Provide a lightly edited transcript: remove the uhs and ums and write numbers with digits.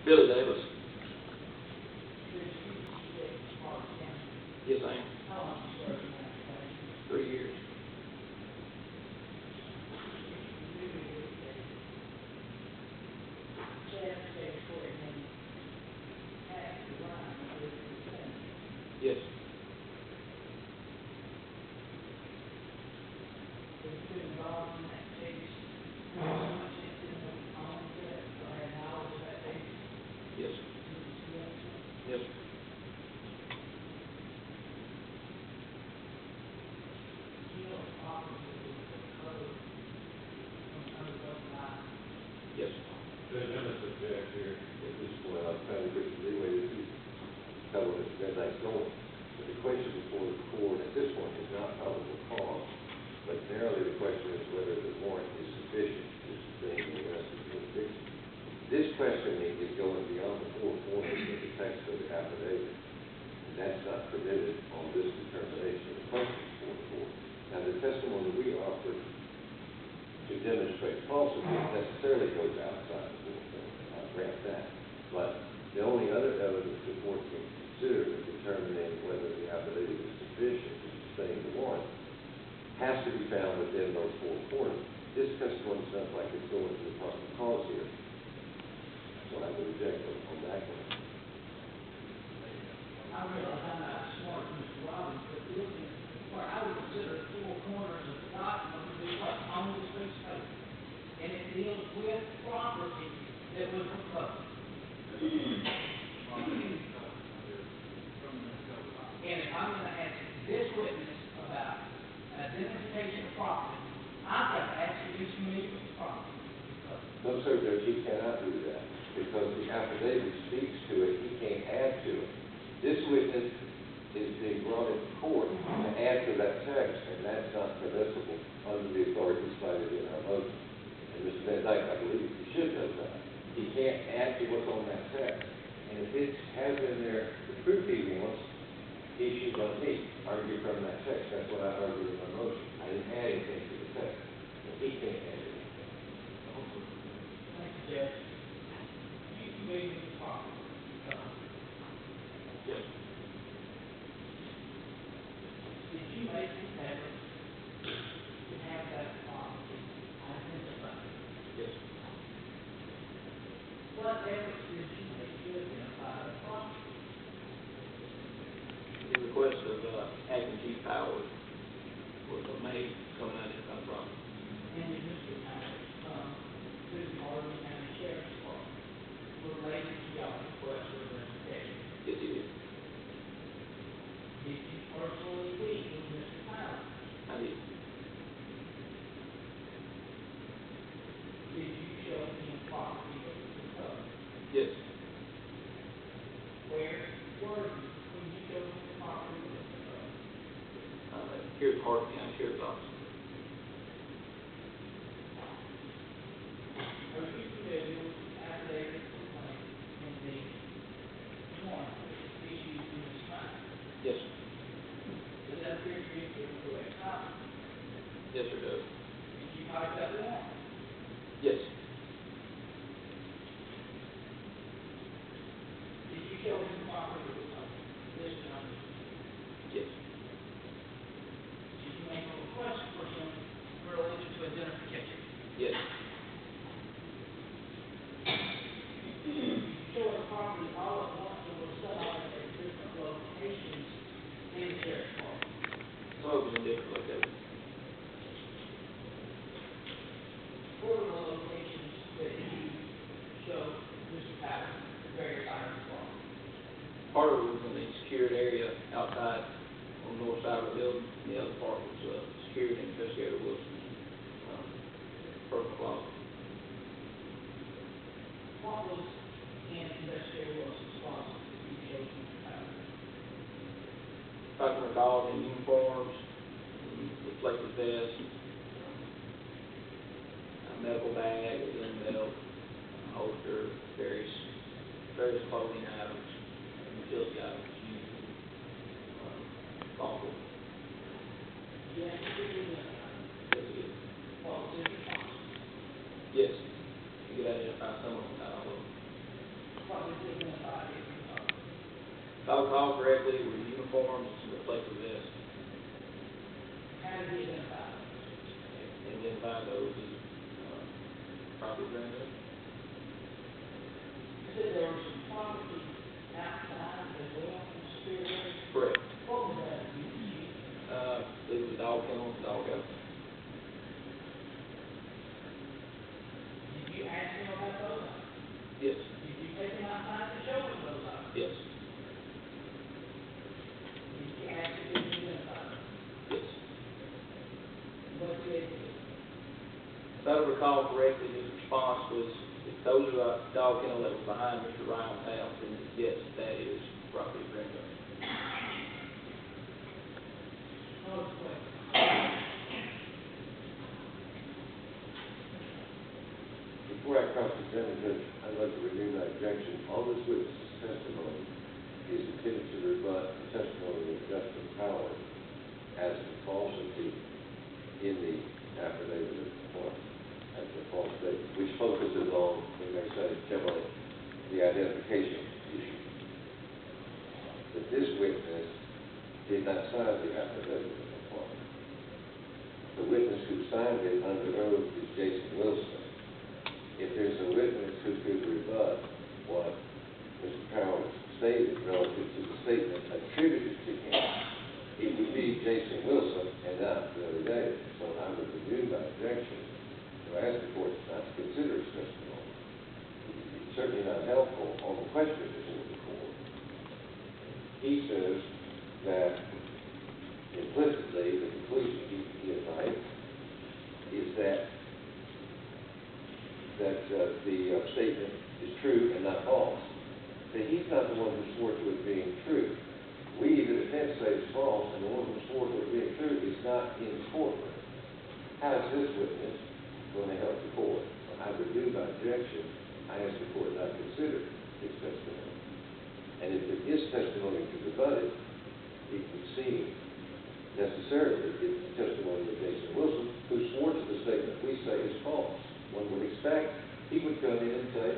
Billy Davis. Yes, I am. 3 years. Yes. Yes. Yes. Yes. Judge, I must object here at this point. I'm trying to get the leeway to cover this midnight going. But the question before the court at this point is not probable cause, but narrowly the question is whether the warrant is sufficient to sustain the arrest of jurisdiction. This questioning is going beyond the four corners of the text of the affidavit, and that's not permitted on this determination of the question before the court. Now, the testimony we offer to demonstrate falsity necessarily goes outside the four corners. I grant that. But the only other evidence the court can consider in determining whether the affidavit is sufficient to sustain the warrant has to be found within those four corners. This testimony sounds like it's going to the probable cause here. So I would object on that one. I realize I'm not smart, Mr. Robbins, but looking where I would consider the four corners of the document would be what on this piece of paper. And it deals with property that was recovered. And if I'm going to ask this witness about identification of property, I've got to ask if he's familiar with the property. No, sir, Judge, he cannot do that because the affidavit speaks to it. He can't add to it. This witness is being brought into court to add to that text, and that's not permissible under the authority cited in our motion. And Mr. Van Dyke, I believe he should know that. He can't add to what's on that text. And if it has in there the proof he wants, he should let me argue from that text. That's what I argued in my motion. I didn't add anything to the text. And he can't add anything. Thank you, Judge. You familiar with the property? Yes. Did you make this effort to have that property identified? Yes. What efforts did you make to identify the property? The request of acting chief Powers was made coming out of the property. And did Mr. Powers come to the Harlan County Sheriff's Department related to y'all's request for investigation? Yes, he did. Did you personally meet with Mr. Powers? I did. Did you show him property that was recovered? Yes. Where were you when you showed him the property that was recovered? Here at the Harlan County Sheriff's Office. Are you familiar with the affidavit complaint and the warrant that was issued in this time? Yes. Does that appear to be a correct copy? Yes, sir, does. Did you type that warrant? Yes. Did you show him the property that was listed on this? Yes. Did you make a request for him related to identification? Yes. Did you show the property all at once or was some of it at different locations in the sheriff's department? Some of it was in different locations. Where were the locations that you showed Mr. Powers the various items from? Part of it was in the secured area outside on the north side of the building. And the other part was secured in Investigator Wilson's personal closet. What was in Investigator Wilson's closet that you showed Mr. Powers? If I can recall, in uniforms, reflective vests, a medical bag, a gun belt, holster, various clothing items, utility items, bottle. Yes, you did. Yes, it is. What was in the closet? Yes. You could identify some of them, not all of them. probably identified it. If I recall correctly, it was uniforms and reflective vests. How did he identify it? And then by those as, property granted. You said there was some property outside as well in the spirit area. Correct. What was that? It was a dog kennel, dog house. Did you ask him about those items? Yes, Did you take him outside to show him those items? yes, Did you ask him to identify them? yes. What did he do? If I recall correctly, his response was, if those are the dog kennel that was behind Mr. Ryan's house, then yes, that is property granted. Another question. Before I cross-examine Judge, I'd like to renew my objection. All this witness's testimony is intended to rebut the testimony of Justice Powers as to falsity in the affidavit of complaint, as a false statement, which focuses on, we may say, generally, the identification issue. That this witness did not sign the affidavit of complaint. The witness who signed it under oath is Jason Wilson. If there's a witness who could rebut what Mr. Powers stated relative to the statement attributed to him, it would be Jason Wilson and not the other day. So I would renew my objection to ask the court not to consider his testimony. It's certainly not helpful on the question before the court. He says that implicitly the conclusion he invites is that the statement is true and not false. That he's not the one who swore to it being true. We, the defense, say it's false, and the one who swore to it being true is not in courtroom. How is this witness going to help the court? I would do my objection. I ask the court not to consider his testimony. And if there is testimony to rebut it, it would seem necessarily it's the testimony of Jason Wilson, who swore to the statement we say is false. One would expect he would come in and say,